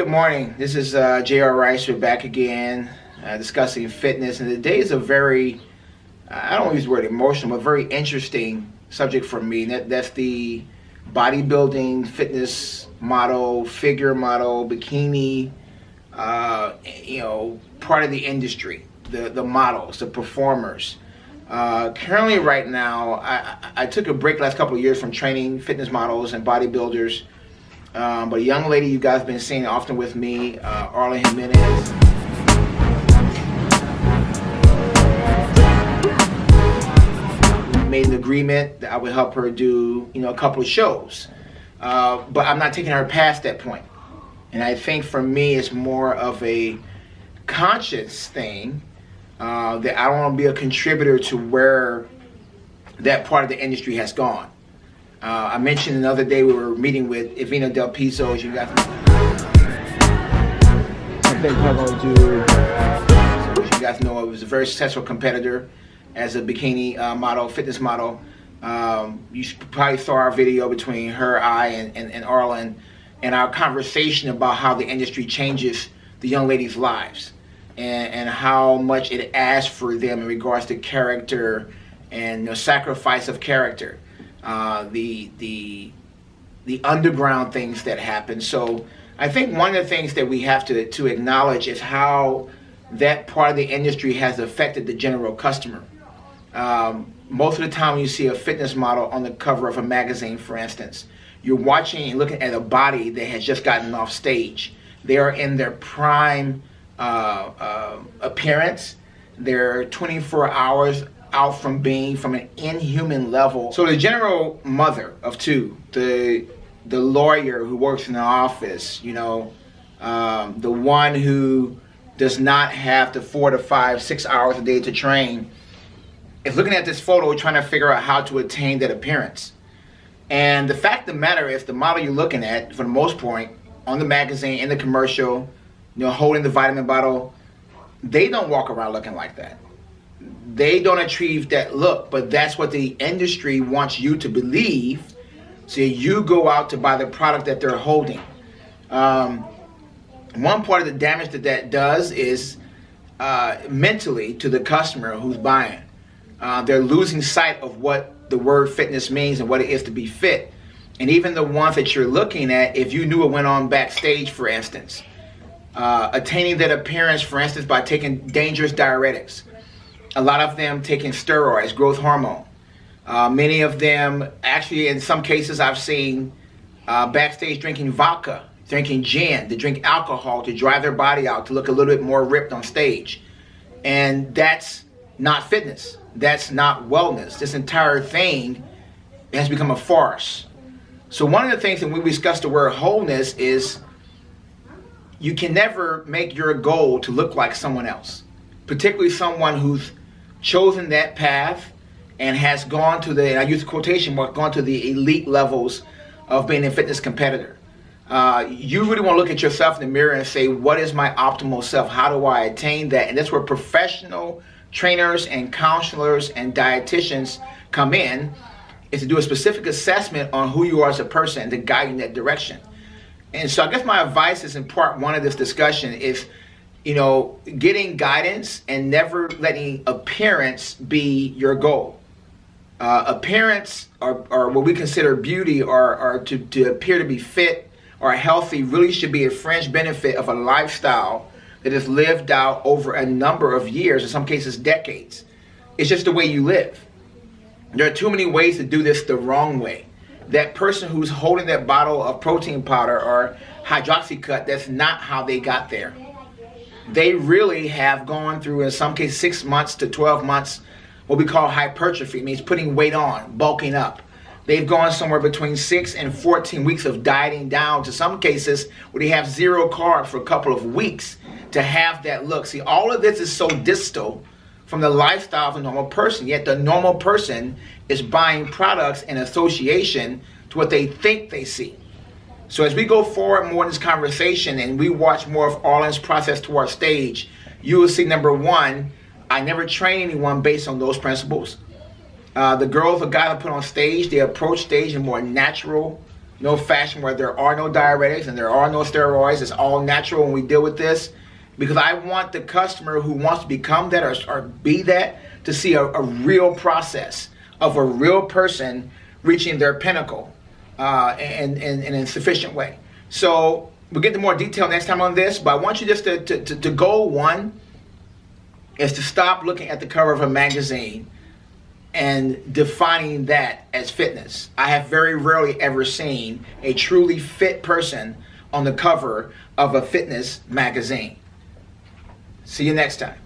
Good morning. This is J.R. Rice. We're back again discussing fitness. And today is a very, I don't use the word emotional, but very interesting subject for me. That's the bodybuilding, fitness model, figure model, bikini, part of the industry, the models, the performers. Currently right now, I took a break last couple of years from training fitness models and bodybuilders. But a young lady you guys have been seeing often with me, Arlen Jimenez. Made an agreement that I would help her do, a couple of shows. But I'm not taking her past that point. And I think for me, it's more of a conscious thing that I don't want to be a contributor to where that part of the industry has gone. I mentioned another day we were meeting with Evina Pizzo, as you guys know. So as you guys know, I was a very successful competitor as a bikini model, fitness model. You probably saw our video between her, I, and Arlen, and our conversation about how the industry changes the young ladies' lives and how much it asks for them in regards to character and the sacrifice of character. The underground things that happen. So I think one of the things that we have to acknowledge is how that part of the industry has affected the general customer. Most of the time when you see a fitness model on the cover of a magazine, for instance, you're watching and looking at a body that has just gotten off stage. They are in their prime appearance. They're 24 hours out from being from an inhuman level. So the general mother of two, the lawyer who works in the office, the one who does not have the 4 to 5, 6 hours a day to train, is looking at this photo trying to figure out how to attain that appearance. And the fact of the matter is, the model you're looking at, for the most part, on the magazine, in the commercial, holding the vitamin bottle, they don't walk around looking like that. They don't achieve that look, but that's what the industry wants you to believe, so you go out to buy the product that they're holding. One part of the damage that does is mentally to the customer who's buying. They're losing sight of what the word fitness means and what it is to be fit. And even the ones that you're looking at, if you knew what went on backstage, for instance, attaining that appearance, for instance, by taking dangerous diuretics. A lot of them taking steroids, growth hormone. Many of them, actually in some cases I've seen backstage drinking vodka, drinking gin, to drink alcohol to dry their body out, to look a little bit more ripped on stage. And that's not fitness. That's not wellness. This entire thing has become a farce. So one of the things that we discussed the word wholeness is you can never make your goal to look like someone else, particularly someone who's chosen that path and has gone to the, and I use the quotation mark, gone to the elite levels of being a fitness competitor. You really want to look at yourself in the mirror and say, what is my optimal self? How do I attain that? And that's where professional trainers and counselors and dietitians come in, is to do a specific assessment on who you are as a person and to guide you in that direction. And so I guess my advice is, in part one of this discussion, is getting guidance and never letting appearance be your goal. Appearance, or what we consider beauty, or to appear to be fit or healthy, really should be a fringe benefit of a lifestyle that is lived out over a number of years, in some cases decades. It's just the way you live. There are too many ways to do this the wrong way. That person who's holding that bottle of protein powder or hydroxycut, that's not how they got there. They really have gone through, in some cases, 6 months to 12 months, what we call hypertrophy. It means putting weight on, bulking up. They've gone somewhere between 6 and 14 weeks of dieting down, to some cases where they have 0 carbs for a couple of weeks to have that look. See, all of this is so distal from the lifestyle of a normal person, yet the normal person is buying products in association to what they think they see. So as we go forward more in this conversation and we watch more of Arlen's process towards stage, you will see, number one, I never train anyone based on those principles. The girls or guys I put on stage, they approach stage in a more natural no fashion where there are no diuretics and there are no steroids. It's all natural when we deal with this, because I want the customer who wants to become that or be that to see a real process of a real person reaching their pinnacle in a sufficient way. So we'll get into more detail next time on this, but I want you just to goal one is to stop looking at the cover of a magazine and defining that as fitness. I have very rarely ever seen a truly fit person on the cover of a fitness magazine. See you next time.